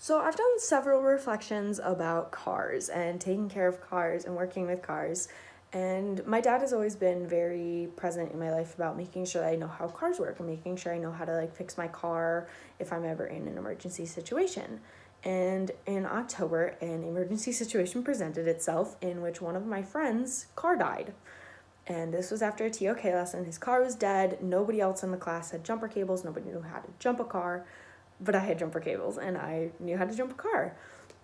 So I've done several reflections about cars and taking care of cars and working with cars. And my dad has always been very present in my life about making sure that I know how cars work and making sure I know how to fix my car if I'm ever in an emergency situation. And in October, an emergency situation presented itself in which one of my friends' car died. And this was after a TOK lesson. His car was dead. Nobody else in the class had jumper cables. Nobody knew how to jump a car, but I had jumper cables and I knew how to jump a car.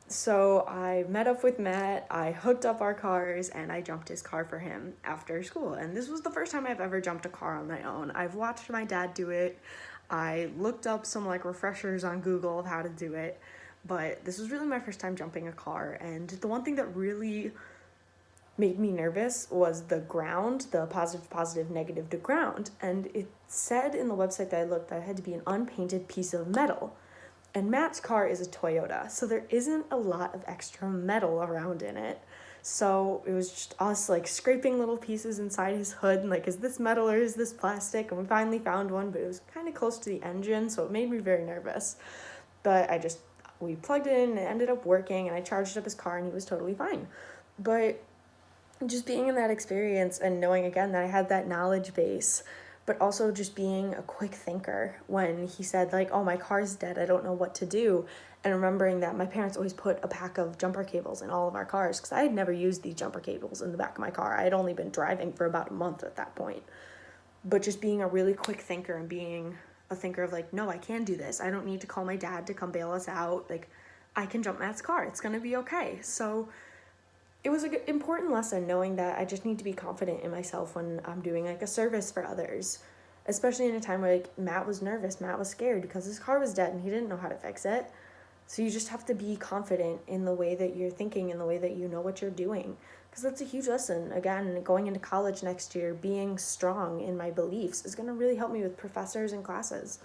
So I met up with Matt, I hooked up our cars, and I jumped his car for him after school. And this was the first time I've ever jumped a car on my own. I've watched my dad do it. I looked up some refreshers on Google of how to do it, but this was really my first time jumping a car. And the one thing that really made me nervous was the ground, the positive, negative to ground. And it said in the website that I looked that it had to be an unpainted piece of metal. And Matt's car is a Toyota, so there isn't a lot of extra metal around in it. So it was just us scraping little pieces inside his hood and is this metal or is this plastic? And we finally found one, but it was kind of close to the engine, so it made me very nervous. But we plugged it in and it ended up working, and I charged up his car and he was totally fine. But just being in that experience and knowing again that I had that knowledge base, but also just being a quick thinker when he said oh, my car's dead, I don't know what to do. And remembering that my parents always put a pack of jumper cables in all of our cars because I had never used these jumper cables in the back of my car. I had only been driving for about a month at that point. But just being a really quick thinker and being a thinker of no, I can do this. I don't need to call my dad to come bail us out. I can jump Matt's car. It's going to be okay. So it was an important lesson knowing that I just need to be confident in myself when I'm doing a service for others, especially in a time where Matt was nervous, Matt was scared because his car was dead and he didn't know how to fix it. So you just have to be confident in the way that you're thinking, in the way that you know what you're doing, because that's a huge lesson. Again, going into college next year, being strong in my beliefs is going to really help me with professors and classes.